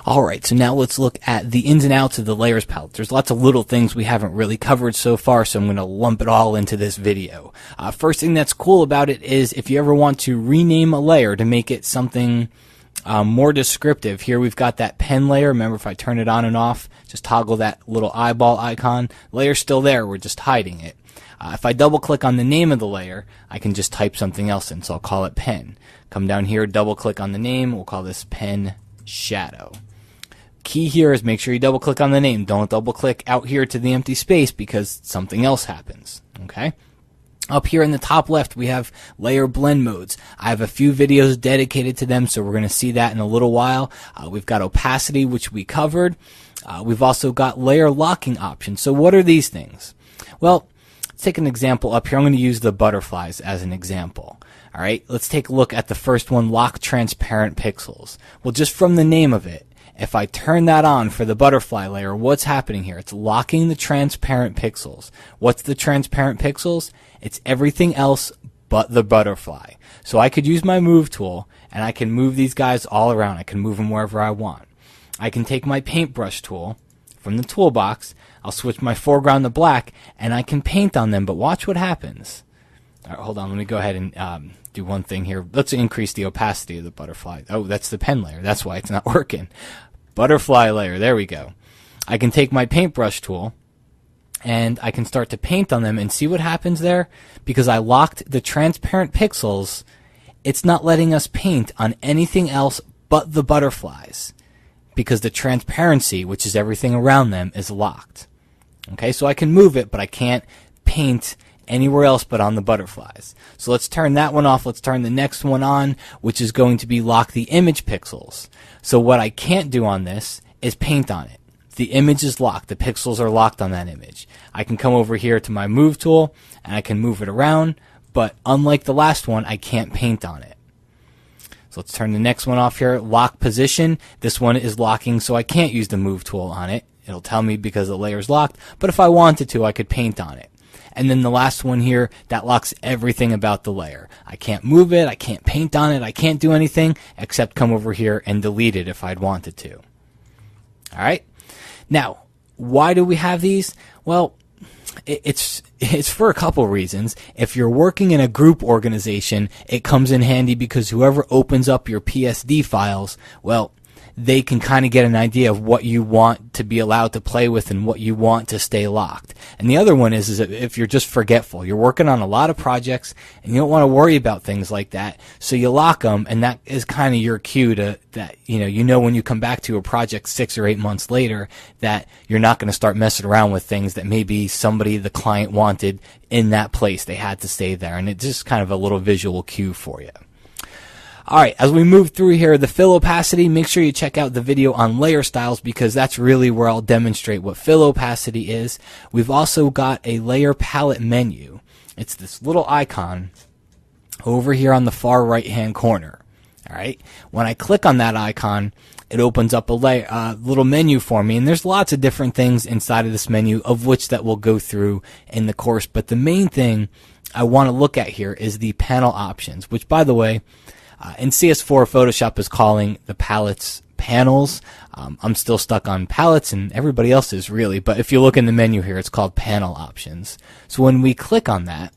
Alright, so now let's look at the ins and outs of the layers palette. There's lots of little things we haven't really covered so far, so I'm going to lump it all into this video. First thing that's cool about it is if you ever want to rename a layer to make it something more descriptive, here we've got that pen layer. Remember, if I turn it on and off, just toggle that little eyeball icon. Layer's still there, we're just hiding it. If I double click on the name of the layer, I can just type something else in, so I'll call it pen. Come down here, double click on the name, we'll call this pen shadow. Key here is make sure you double click on the name. Don't double click out here to the empty space because something else happens. Okay? Up here in the top left we have layer blend modes. I have a few videos dedicated to them, so we're going to see that in a little while. We've got opacity, which we covered. We've also got layer locking options. So what are these things? Well, let's take an example up here. I'm going to use the butterflies as an example. Alright, let's take a look at the first one, lock transparent pixels. Well, just from the name of it, if I turn that on for the butterfly layer, what's happening here? It's locking the transparent pixels. What's the transparent pixels? It's everything else but the butterfly. So I could use my move tool and I can move these guys all around. I can move them wherever I want. I can take my paintbrush tool from the toolbox. I'll switch my foreground to black and I can paint on them, but watch what happens. All right, hold on, let me go ahead and do one thing here. Let's increase the opacity of the butterfly. Oh, that's the pen layer. That's why it's not working. Butterfly layer, there we go. I can take my paintbrush tool and I can start to paint on them and see what happens there. Because I locked the transparent pixels, it's not letting us paint on anything else but the butterflies because the transparency, which is everything around them, is locked. Okay, so I can move it, but I can't paint anywhere else but on the butterflies. So let's turn that one off. Let's turn the next one on, which is going to be lock the image pixels. So what I can't do on this is paint on it. The image is locked. The pixels are locked on that image. I can come over here to my move tool and I can move it around, but unlike the last one, I can't paint on it. So let's turn the next one off here. Lock position. This one is locking, so I can't use the move tool on it. It'll tell me because the layer's locked, but if I wanted to, I could paint on it. And then the last one here, that locks everything about the layer. I can't move it, I can't paint on it, I can't do anything except come over here and delete it if I'd wanted to. Alright? Now, why do we have these? Well, it's for a couple reasons. If you're working in a group organization, it comes in handy because whoever opens up your PSD files, well, they can kind of get an idea of what you want to be allowed to play with and what you want to stay locked. And the other one is if you're just forgetful. You're working on a lot of projects and you don't want to worry about things like that, so you lock them, and that is kind of your cue to that you know when you come back to a project 6 or 8 months later that you're not going to start messing around with things that maybe somebody, the client, wanted in that place. They had to stay there, and it's just kind of a little visual cue for you. Alright, as we move through here, the fill opacity, make sure you check out the video on layer styles because that's really where I'll demonstrate what fill opacity is. We've also got a layer palette menu. It's this little icon over here on the far right hand corner. Alright, when I click on that icon, it opens up a little menu for me, and there's lots of different things inside of this menu, of which that we'll go through in the course. But the main thing I want to look at here is the panel options, which, by the way, in CS4, Photoshop is calling the palettes panels. I'm still stuck on palettes, and everybody else is really, but if you look in the menu here, it's called panel options. So when we click on that,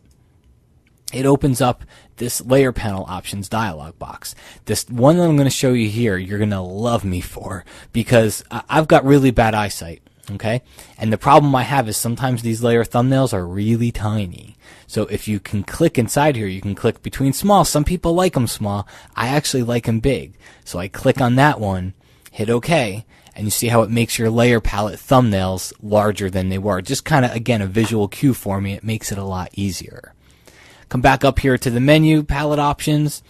it opens up this layer panel options dialog box. This one that I'm going to show you here, you're going to love me for, because I've got really bad eyesight. Okay, and the problem I have is sometimes these layer thumbnails are really tiny. So if you can click inside here, you can click between small. Some people like them small. I actually like them big. So I click on that one, hit OK, and you see how it makes your layer palette thumbnails larger than they were. Just kind of, again, a visual cue for me. It makes it a lot easier. Come back up here to the menu, palette options,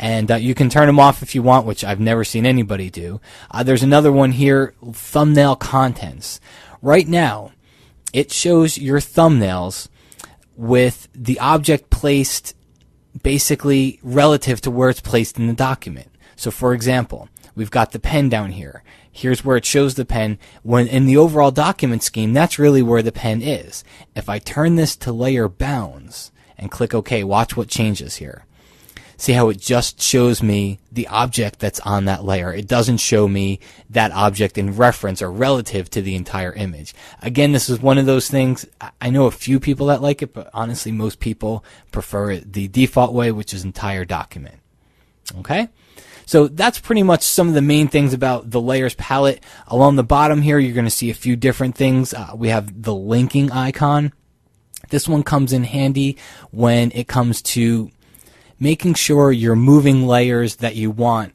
and you can turn them off if you want, which I've never seen anybody do. There's another one here, thumbnail contents. Right now, it shows your thumbnails with the object placed basically relative to where it's placed in the document. So for example, we've got the pen down here. Here's where it shows the pen. When in the overall document scheme, that's really where the pen is. If I turn this to layer bounds and click OK, watch what changes here. See how it just shows me the object that's on that layer. It doesn't show me that object in reference or relative to the entire image. Again, this is one of those things, I know a few people that like it, but honestly most people prefer it the default way, which is entire document. Okay? So that's pretty much some of the main things about the layers palette. Along the bottom here, you're going to see a few different things. We have the linking icon. This one comes in handy when it comes to making sure you're moving layers that you want,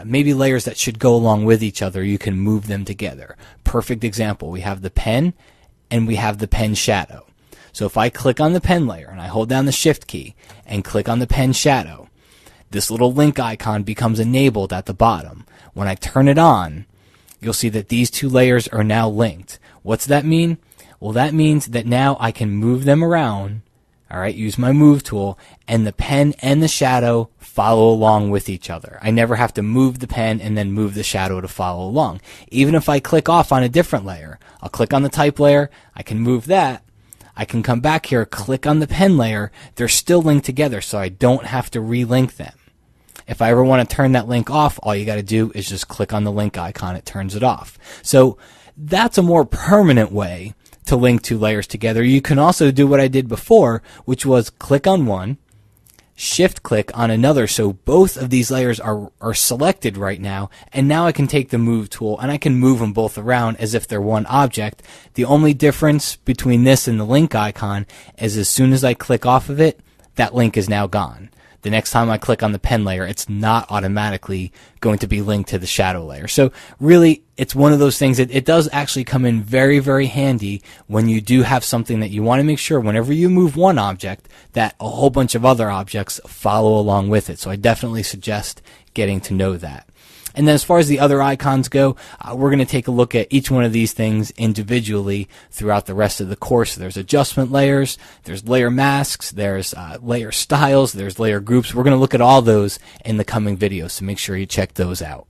maybe layers that should go along with each other. You can move them together. Perfect example. We have the pen and we have the pen shadow. So if I click on the pen layer and I hold down the shift key and click on the pen shadow, this little link icon becomes enabled at the bottom. When I turn it on, you'll see that these two layers are now linked. What's that mean? Well, that means that now I can move them around, all right, use my move tool, and the pen and the shadow follow along with each other. I never have to move the pen and then move the shadow to follow along. Even if I click off on a different layer, I'll click on the type layer, I can move that, I can come back here, click on the pen layer, they're still linked together, so I don't have to relink them. If I ever want to turn that link off, all you got to do is just click on the link icon, it turns it off. So that's a more permanent way to link two layers together. You can also do what I did before, which was click on one, shift click on another, so both of these layers are selected right now, and now I can take the move tool and I can move them both around as if they're one object. The only difference between this and the link icon is as soon as I click off of it, that link is now gone. The next time I click on the pen layer, it's not automatically going to be linked to the shadow layer. So really, it's one of those things that it does actually come in very, very handy when you do have something that you want to make sure whenever you move one object that a whole bunch of other objects follow along with it. So I definitely suggest getting to know that. And then as far as the other icons go, we're going to take a look at each one of these things individually throughout the rest of the course. There's adjustment layers, there's layer masks, there's layer styles, there's layer groups. We're going to look at all those in the coming videos, so make sure you check those out.